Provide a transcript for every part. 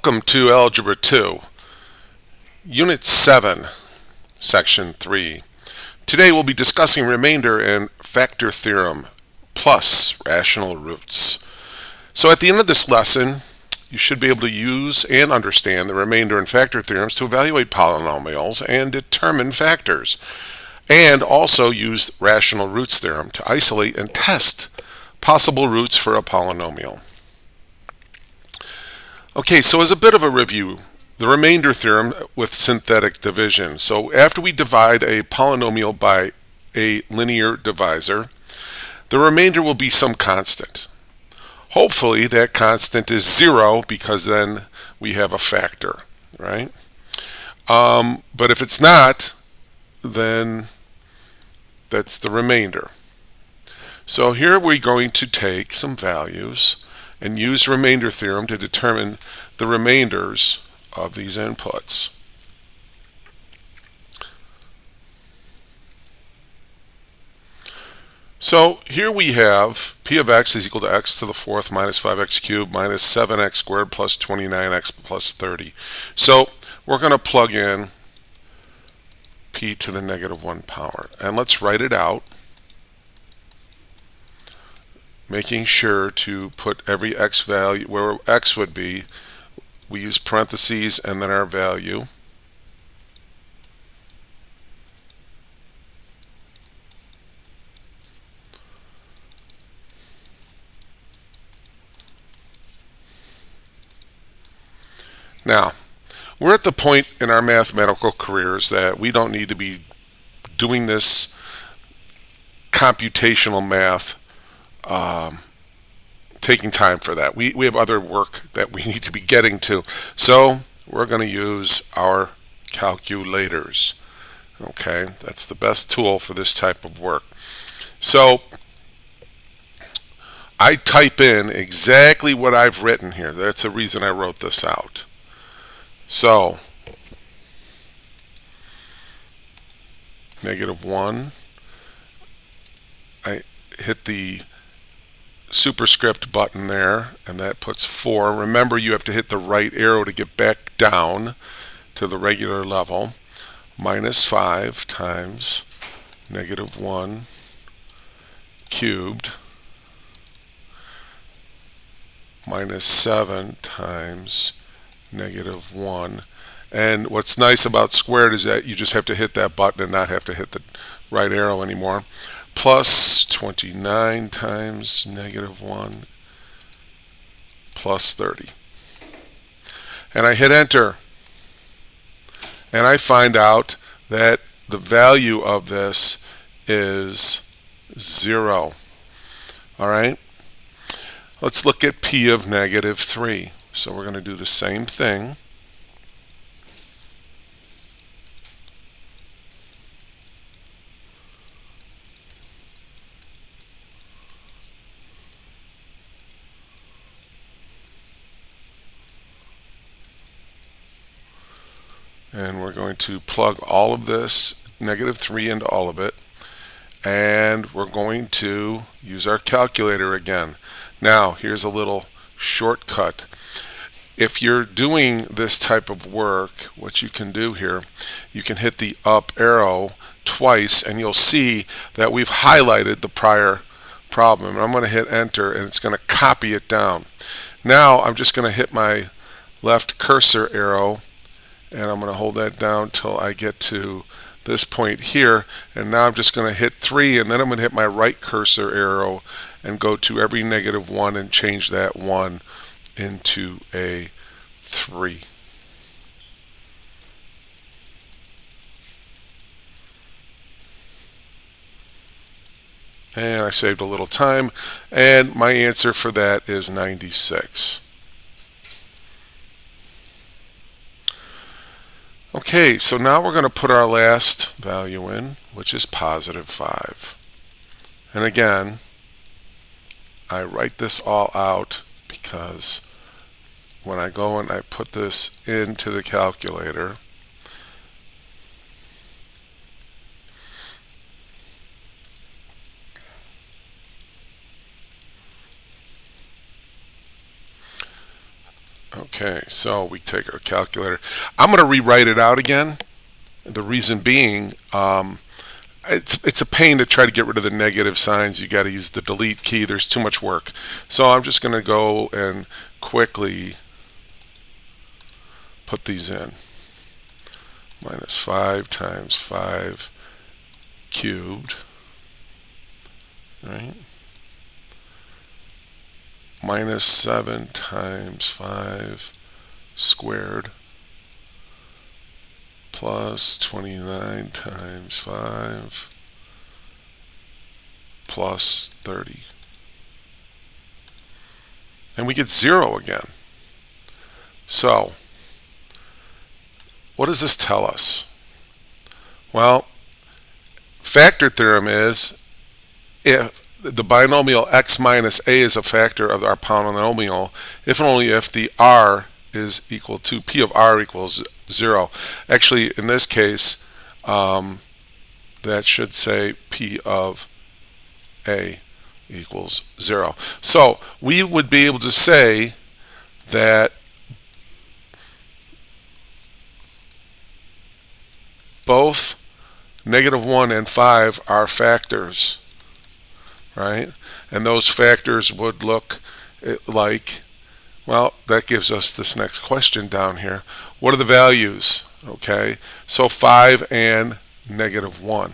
Welcome to Algebra 2, Unit 7, Section 3. Today we'll be discussing remainder and factor theorem plus rational roots. So at the end of this lesson, you should be able to use and understand the remainder and factor theorems to evaluate polynomials and determine factors, and also use rational roots theorem to isolate and test possible roots for a polynomial. Okay, so as a bit of a review, the remainder theorem with synthetic division. So after we divide a polynomial by a linear divisor, the remainder will be some constant. Hopefully that constant is 0 because then we have a factor, right? But if it's not, then that's the remainder. So here we're going to take some values and use remainder theorem to determine the remainders of these inputs. So here we have p of x is equal to x to the fourth minus 5x cubed minus 7x squared plus 29x plus 30. So we're going to plug in p to the negative 1 power. And let's write it out, making sure to put every x value where x would be. We use parentheses and then our value. Now, we're at the point in our mathematical careers that we don't need to be doing this computational math, taking time for that. We have other work that we need to be getting to. So we're going to use our calculators. Okay, that's the best tool for this type of work. So I type in exactly what I've written here. That's the reason I wrote this out. So negative 1, I hit the superscript button there, and that puts 4. Remember, you have to hit the right arrow to get back down to the regular level. Minus 5 times negative 1 cubed minus 7 times negative 1. And what's nice about squared is that you just have to hit that button and not have to hit the right arrow anymore. Plus 29 times negative 1 plus 30. And I hit enter. And I find out that the value of this is 0. All right? Let's look at p of negative 3. So we're going to do the same thing. And we're going to plug all of this, negative 3, into all of it. And we're going to use our calculator again. Now, here's a little shortcut. If you're doing this type of work, what you can do here, you can hit the up arrow twice, and you'll see that we've highlighted the prior problem. And I'm going to hit enter, and it's going to copy it down. Now, I'm just going to hit my left cursor arrow, and I'm going to hold that down till I get to this point here, and now I'm just going to hit 3, and then I'm going to hit my right cursor arrow and go to every negative 1 and change that 1 into a 3. And I saved a little time, and my answer for that is 96. Okay, so now we're going to put our last value in, which is positive 5. And again, I write this all out because when I go and I put this into the calculator, Okay, so we take our calculator. I'm going to rewrite it out again. The reason being, it's a pain to try to get rid of the negative signs. You got to use the delete key. There's too much work. So I'm just going to go and quickly put these in. Minus 5 times 5 cubed, right? Minus 7 times 5 squared plus 29 times 5 plus 30. And we get 0 again. So, what does this tell us? Well, factor theorem is if the binomial x minus a is a factor of our polynomial if and only if the r is equal to p of r equals 0. Actually, in this case, that should say p of a equals 0. So we would be able to say that both -1 and 5 are factors, right? And those factors would look like, well, that gives us this next question down here. What are the values? Okay, so 5 and -1.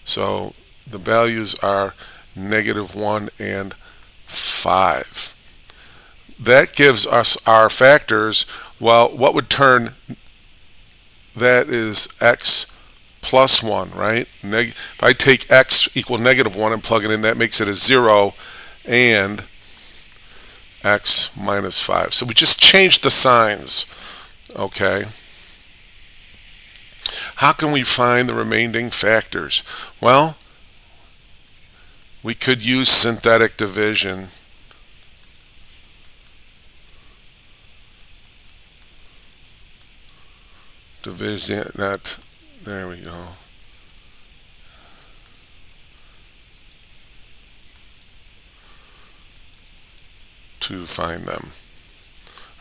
So the values are -1 and 5. That gives us our factors. Well, what would turn that is x plus 1, right? If I take x equal -1 and plug it in, that makes it a 0 and x minus 5. So we just changed the signs, okay? How can we find the remaining factors? Well, we could use synthetic division. Division, that, there we go. To find them.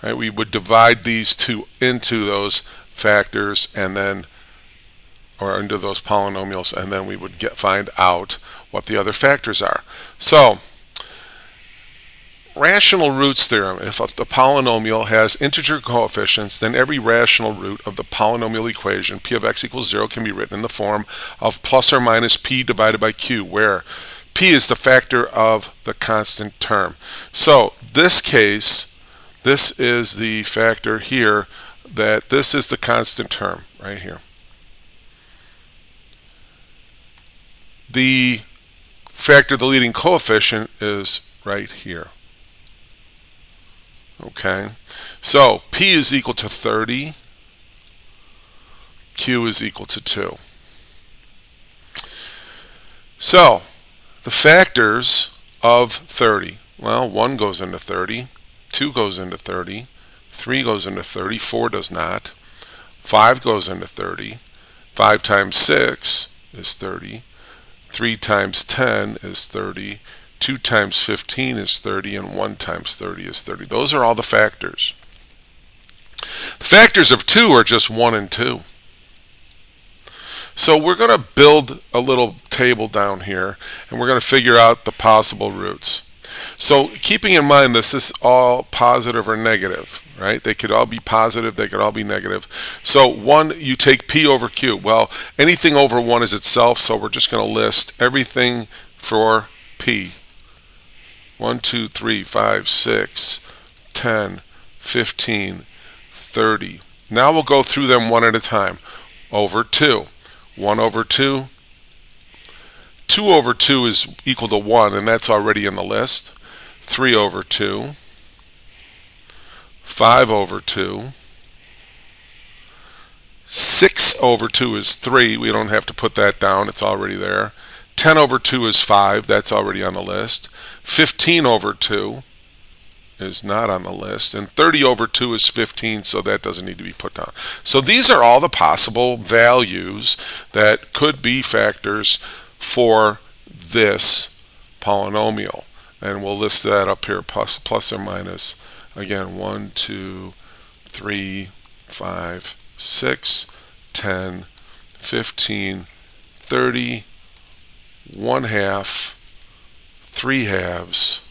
Right, we would divide these two into those factors and then, or into those polynomials, and then we would find out what the other factors are. So, rational roots theorem. If the polynomial has integer coefficients, then every rational root of the polynomial equation p of x equals 0 can be written in the form of plus or minus p divided by q, where p is the factor of the constant term. So this case, this is the factor here, that this is the constant term right here. The factor, the leading coefficient, is right here. Okay, so p is equal to 30, q is equal to 2. So the factors of 30, well, 1 goes into 30, 2 goes into 30, 3 goes into 30, 4 does not, 5 goes into 30, 5 times 6 is 30, 3 times 10 is 30, 2 times 15 is 30, and 1 times 30 is 30. Those are all the factors. The factors of 2 are just 1 and 2. So we're going to build a little table down here, and we're going to figure out the possible roots. So keeping in mind this is all positive or negative, right? They could all be positive, they could all be negative. So 1, you take p over q. Well, anything over 1 is itself, so we're just going to list everything for p. 1, 2, 3, 5, 6, 10, 15, 30. Now we'll go through them one at a time. Over 2. 1 over 2. 2 over 2 is equal to 1, and that's already in the list. 3 over 2. 5 over 2. 6 over 2 is 3. We don't have to put that down. It's already there. 10 over 2 is 5. That's already on the list. 15 over 2 is not on the list. And 30 over 2 is 15, so that doesn't need to be put down. So these are all the possible values that could be factors for this polynomial. And we'll list that up here, plus or minus Again, 1, 2, 3, 5, 6, 10, 15, 30, 1 half, 3 halves,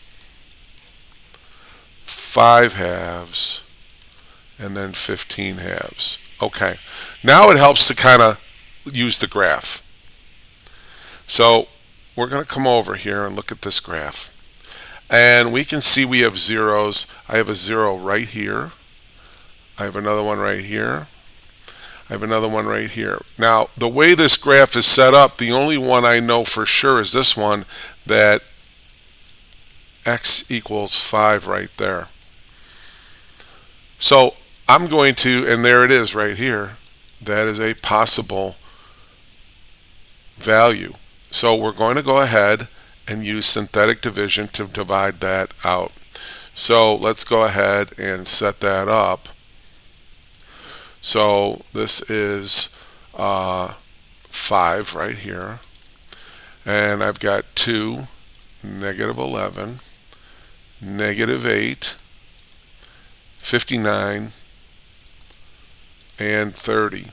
5 halves, and then 15 halves. Okay, now it helps to kind of use the graph. So we're going to come over here and look at this graph. And we can see we have zeros. I have a 0 right here. I have another one right here. I have another one right here. Now, the way this graph is set up, the only one I know for sure is this one, that x equals 5 right there. So I'm going to, and there it is right here, that is a possible value. So we're going to go ahead and use synthetic division to divide that out. So let's go ahead and set that up. So this is 5 right here, and I've got 2, negative 11, negative 8, 59, and 30.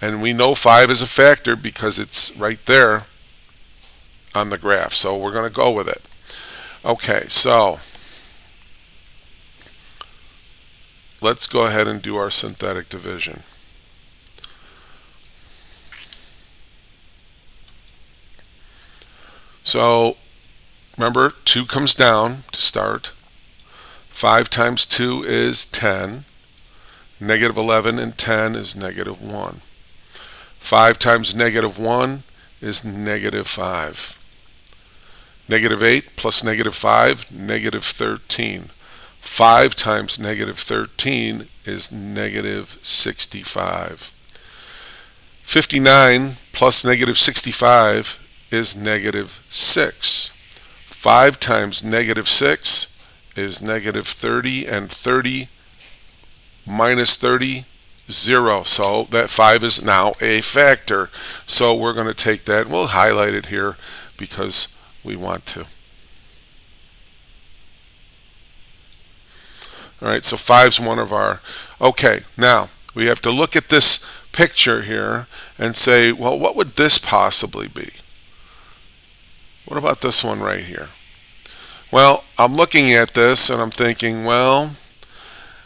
And we know 5 is a factor because it's right there on the graph, so we're going to go with it. Okay, so let's go ahead and do our synthetic division. So remember, 2 comes down to start. 5 times 2 is 10. Negative 11 and 10 is negative 1. 5 times negative 1 is negative 5. Negative 8 plus negative 5, negative 13. 5 times negative 13 is negative 65. 59 plus negative 65 is negative 6. 5 times negative 6 is negative 30, and 30 minus 30, 0. So that 5 is now a factor. So we're going to take that, and we'll highlight it here because we want to. Alright, so 5 is one of our... Okay, now we have to look at this picture here and say, well, what would this possibly be? What about this one right here? Well, I'm looking at this and I'm thinking, well,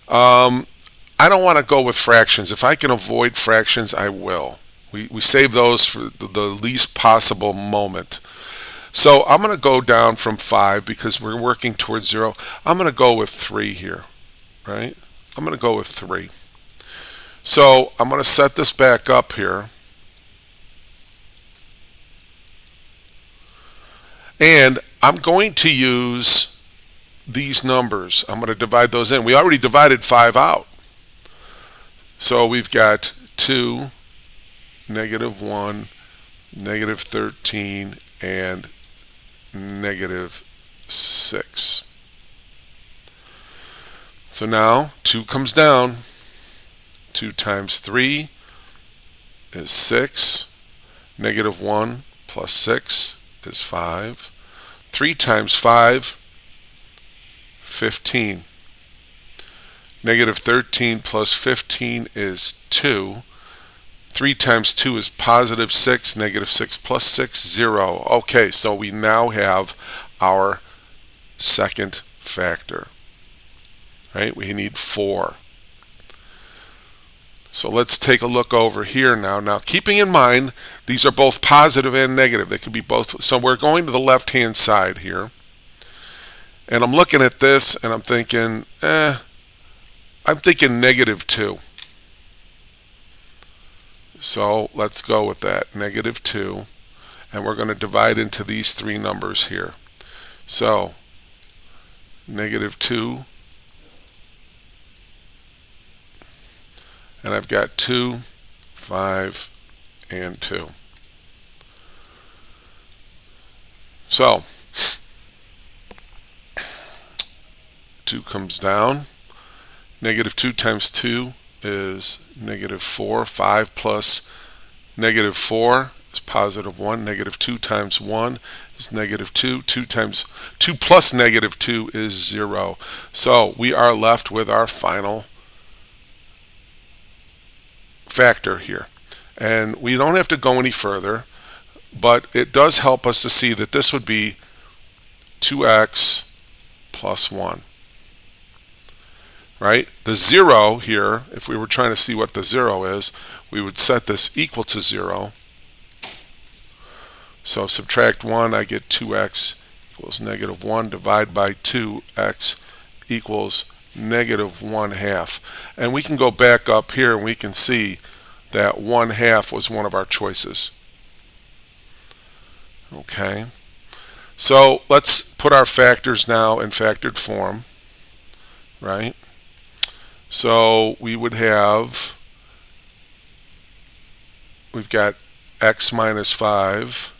I don't want to go with fractions. If I can avoid fractions, I will. We save those for the least possible moment. So I'm going to go down from 5 because we're working towards 0. I'm going to go with 3 here, right? I'm going to go with 3. So I'm going to set this back up here. And I'm going to use these numbers. I'm going to divide those in. We already divided 5 out. So we've got 2, negative 1, negative 13, and negative 6. So now 2 comes down. 2 times 3 is 6. Negative 1 plus 6 is 5. 3 times 5, 15. Negative 13 plus 15 is 2. 3 times 2 is positive 6. Negative 6 plus 6, 0. Okay, so we now have our second factor. Right? We need 4. So let's take a look over here now. Now, keeping in mind, these are both positive and negative. They could be both. So we're going to the left-hand side here. And I'm looking at this and I'm thinking, negative 2. So let's go with that, negative 2. And we're going to divide into these 3 numbers here. So negative 2. And I've got 2, 5, and 2. So 2 comes down. Negative 2 times 2 is negative 4. 5 plus negative 4 is positive 1. Negative 2 times 1 is negative 2. 2 plus negative 2 is 0. So we are left with our final factor here. And we don't have to go any further, but it does help us to see that this would be 2x plus 1. Right? The 0 here, if we were trying to see what the 0 is, we would set this equal to 0. So subtract 1, I get 2x equals negative 1. Divide by 2x equals negative 1/2. And we can go back up here and we can see that 1/2 was one of our choices. Okay. So let's put our factors now in factored form. Right? So we would have, we've got x minus 5,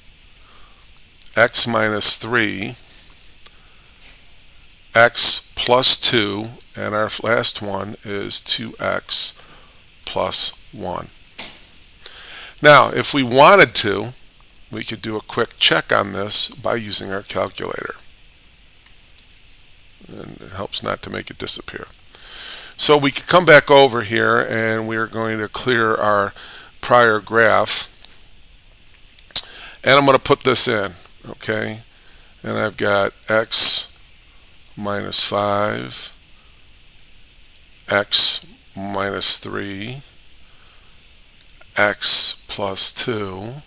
x minus 3, x plus 2, and our last one is 2x plus 1. Now, if we wanted to, we could do a quick check on this by using our calculator. And it helps not to make it disappear. So we could come back over here and we're going to clear our prior graph. And I'm going to put this in. Okay, and I've got x minus 5, x minus 3, x plus 2,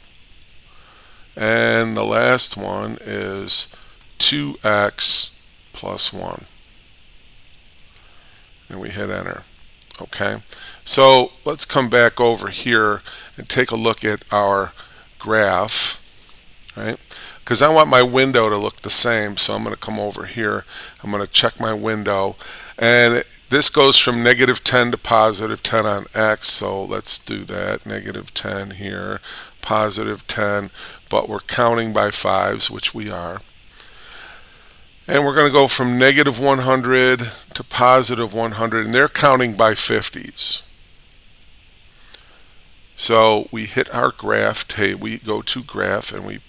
and the last one is 2x plus 1. And we hit enter. Okay, so let's come back over here and take a look at our graph. Right? Because I want my window to look the same, so I'm going to come over here. I'm going to check my window, and this goes from negative 10 to positive 10 on x, so let's do that. Negative 10 here, positive 10, but we're counting by 5s, which we are. And we're going to go from negative 100 to positive 100, and they're counting by 50s. So we hit our graph table, we go to graph, and we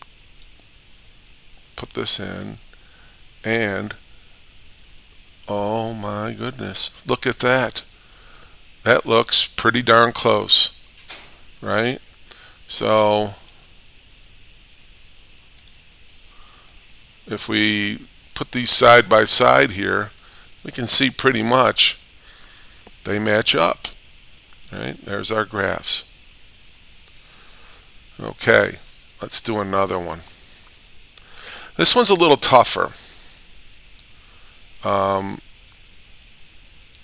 put this in, and oh my goodness, look at that. That looks pretty darn close, right? So if we put these side by side here, we can see pretty much they match up. Right? There's our graphs. Okay, let's do another one. This one's a little tougher.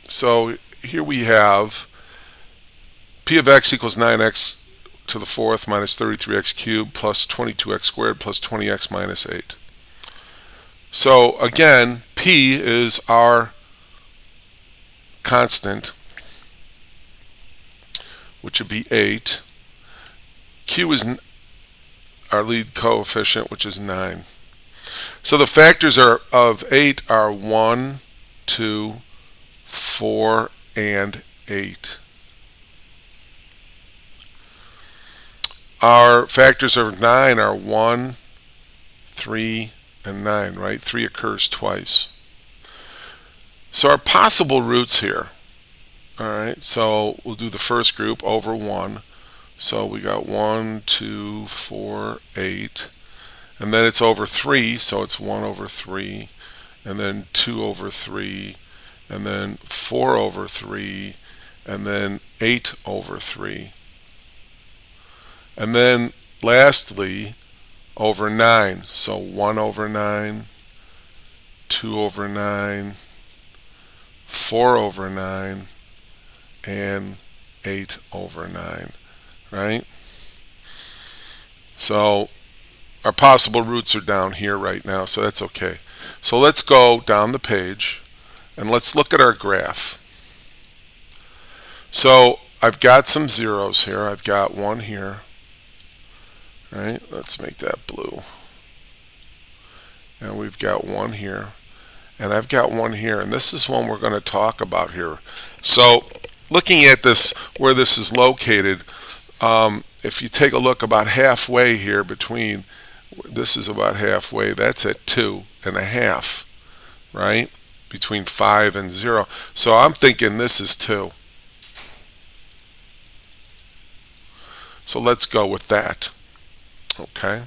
So here we have p of x equals 9x to the 4th minus 33x cubed plus 22x squared plus 20x minus 8. So again, p is our constant, which would be 8. Q is our lead coefficient, which is 9. So the factors of 8 are 1, 2, 4, and 8. Our factors of 9 are 1, 3, and 9, right? 3 occurs twice. So our possible roots here, all right, so we'll do the first group over 1. So we got 1, 2, 4, 8. And then it's over 3, so it's 1 over 3, and then 2 over 3, and then 4 over 3, and then 8 over 3. And then lastly, over 9. So 1 over 9, 2 over 9, 4 over 9, and 8 over 9, right? So our possible roots are down here right now, so that's okay. So let's go down the page and let's look at our graph. So I've got some zeros here. I've got one here. Right? Let's make that blue. And we've got one here. And I've got one here. And this is one we're going to talk about here. So looking at this, where this is located, if you take a look about halfway here between This is about halfway. That's at 2.5, right? Between 5 and 0. So I'm thinking this is 2. So let's go with that. Okay.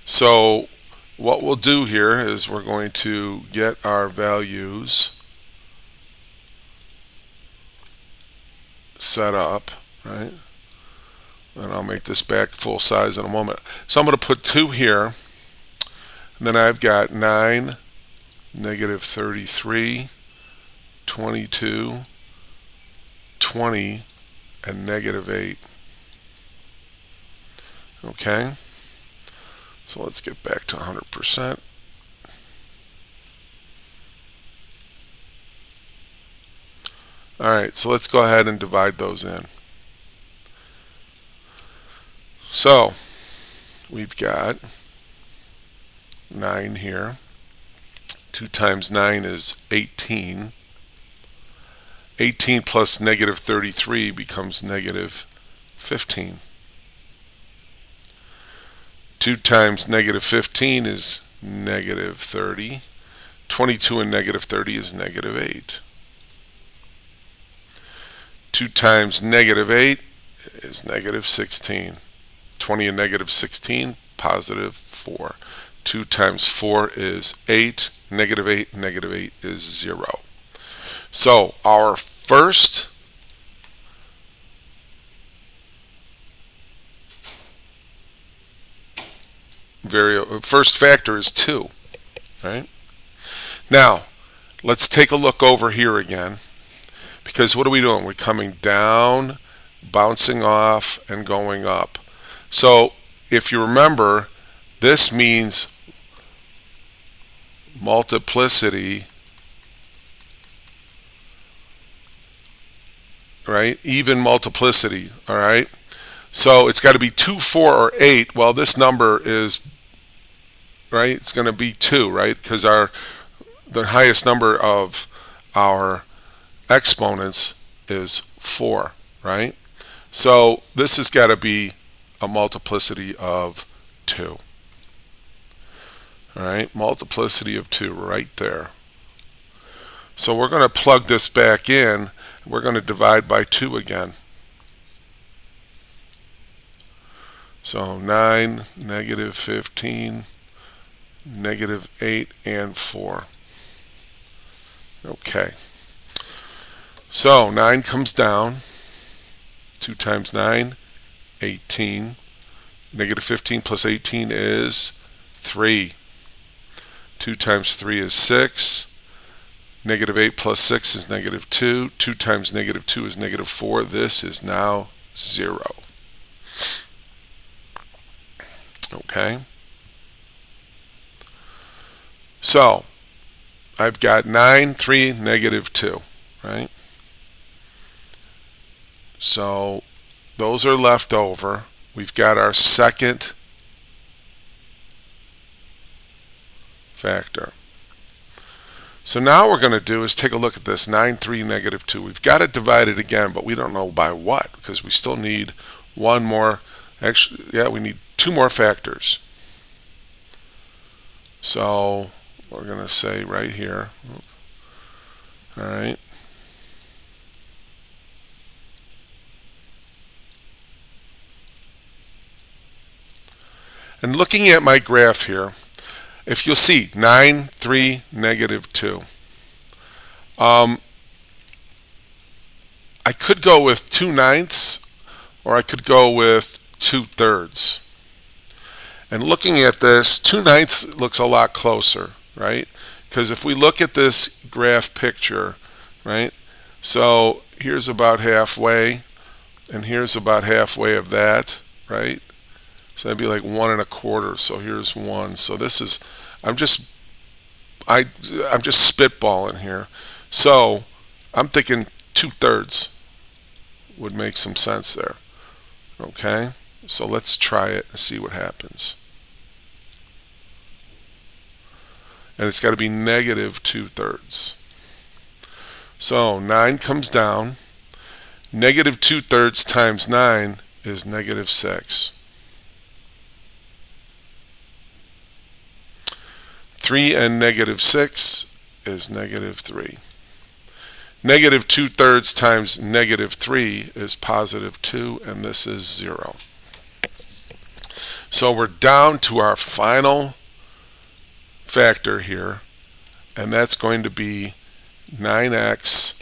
So what we'll do here is we're going to get our values set up, right? And I'll make this back full size in a moment. So I'm going to put 2 here, and then I've got 9, negative 33, 22, 20, and negative 8. Okay, so let's get back to 100%. Alright, so let's go ahead and divide those in. So we've got 9 here. 2 times 9 is 18. 18 plus negative 33 becomes negative 15. 2 times negative 15 is negative 30. 22 and negative 30 is negative 8. 2 times negative 8 is negative 16. 20 and negative 16, positive 4. 2 times 4 is 8. Negative 8 and negative 8 is 0. So our first factor is 2. Right? Now, let's take a look over here again. Because what are we doing? We're coming down, bouncing off, and going up. So if you remember, this means multiplicity, right? Even multiplicity, all right? So it's got to be 2, 4, or 8. Well, this number is, right, it's going to be 2, right? Because the highest number of our exponents is 4, right? So this has got to be a multiplicity of 2. All right, multiplicity of 2 right there. So we're going to plug this back in. We're going to divide by 2 again. So 9, negative 15, negative 8, and 4. Okay. So 9 comes down. 2 times 9, 18. Negative 15 plus 18 is 3. 2 times 3 is 6. Negative 8 plus 6 is negative 2. 2 times negative 2 is negative 4. This is now 0. Okay. So I've got 9, 3, negative 2, right? So those are left over. We've got our second factor. So now what we're going to do is take a look at this 9, 3, negative 2. We've got to divide it again, but we don't know by what, because we still need one more. Actually, yeah, we need 2 more factors. So we're going to say right here, all right, and looking at my graph here, if you'll see 9, 3, negative 2, I could go with 2/9 or I could go with 2/3. And looking at this, 2/9 looks a lot closer, right? Because if we look at this graph picture, right, so here's about halfway, and here's about halfway of that, right? So that'd be like 1 1/4. So here's 1. So this is, I'm just spitballing here. So I'm thinking 2/3 would make some sense there. Okay, so let's try it and see what happens. And it's got to be negative 2/3. So 9 comes down. Negative 2/3 times 9 is negative 6. 3 and negative 6 is negative 3. Negative 2/3 times negative 3 is positive 2, and this is 0. So we're down to our final factor here, and that's going to be 9x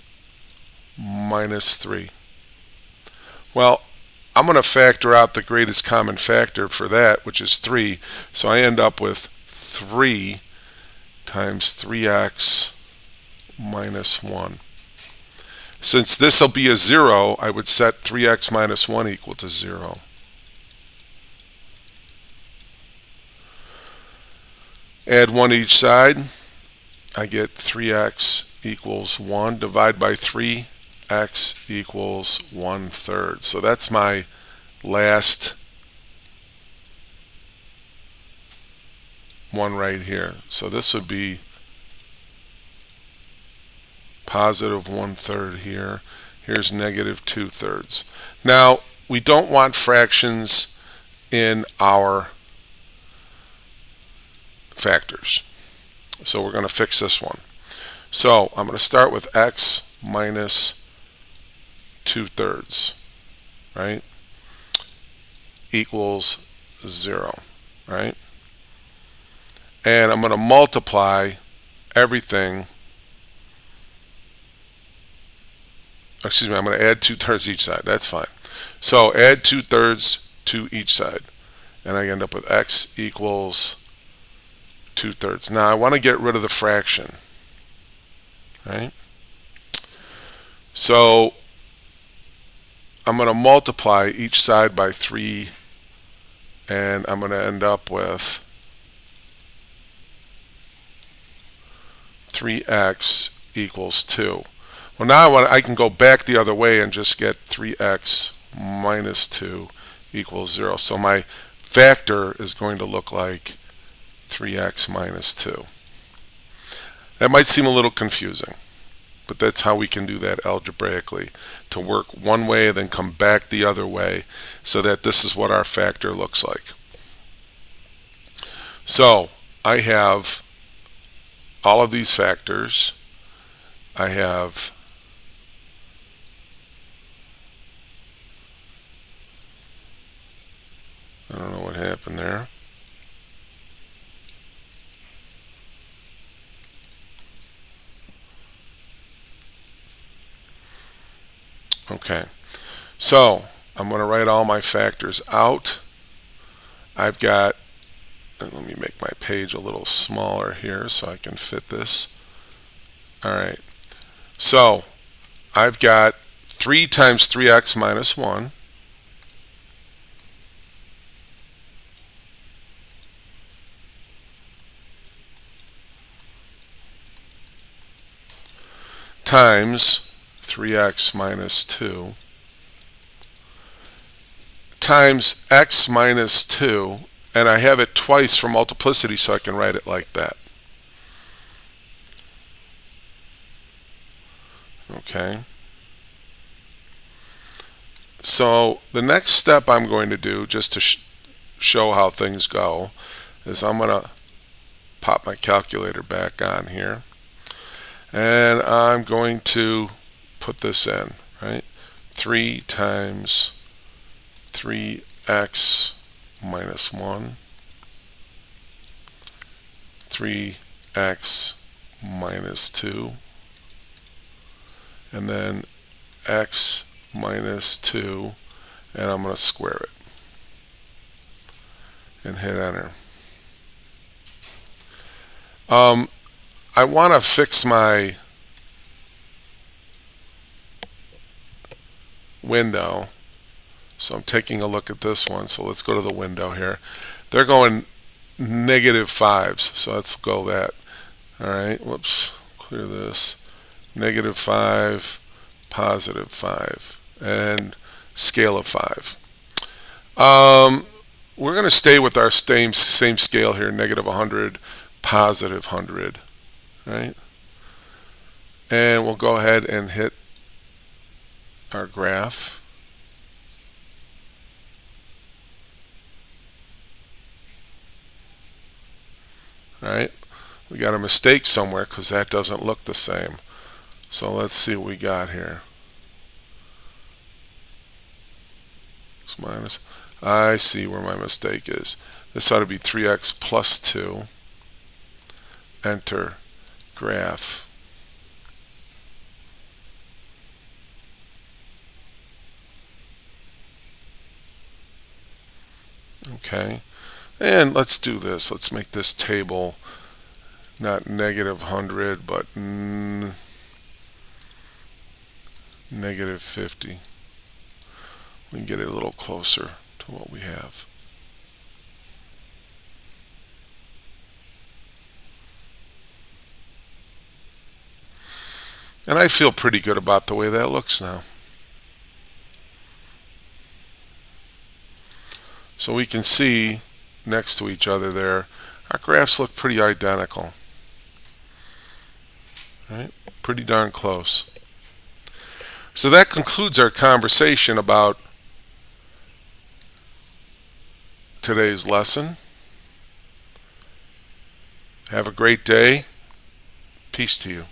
minus 3. Well, I'm going to factor out the greatest common factor for that, which is 3. So I end up with 3 times 3x minus 1. Since this will be a 0, I would set 3x minus 1 equal to 0. Add 1 to each side. I get 3x equals 1. Divide by 3, x equals 1/3. So that's my last one right here. So this would be positive 1/3 here. Here's negative 2/3. Now, we don't want fractions in our factors. So we're going to fix this one. So I'm going to start with x minus 2/3, right, equals 0, right? And I'm going to multiply everything. Excuse me, I'm going to add 2/3 each side. That's fine. So add 2/3 to each side, and I end up with x equals 2/3. Now I want to get rid of the fraction, right? So I'm going to multiply each side by 3, and I'm going to end up with 3x equals 2. Well, now I can go back the other way and just get 3x minus 2 equals 0. So my factor is going to look like 3x minus 2. That might seem a little confusing, but that's how we can do that algebraically, to work one way and then come back the other way, so that this is what our factor looks like. So I have all of these factors. I have I don't know what happened there. Okay, so I'm going to write all my factors out. I've got, let me make my page a little smaller here so I can fit this. Alright, so I've got 3 times 3x minus 1 times 3x minus 2 times x minus 2, and I have it twice for multiplicity, so I can write it like that. Okay. So the next step I'm going to do, just to show how things go, is I'm going to pop my calculator back on here, and I'm going to put this in, right? 3 times 3x minus 1, 3x minus 2, and then x minus 2, and I'm going to square it and hit enter. I want to fix my window, so I'm taking a look at this one. So let's go to the window here. They're going negative 5s, so let's go that. Alright, whoops, clear this. Negative 5, positive 5, and scale of 5. We're going to stay with our same scale here, negative 100, positive 100, right? And we'll go ahead and hit our graph. All right, We got a mistake somewhere because that doesn't look the same. So let's see what we got here. It's minus. I see where my mistake is. This ought to be 3x plus 2. Enter graph. Okay. And let's do this. Let's make this table not negative 100, but negative 50. We can get it a little closer to what we have. And I feel pretty good about the way that looks now. So we can see next to each other there, our graphs look pretty identical. Right? Pretty darn close. So that concludes our conversation about today's lesson. Have a great day. Peace to you.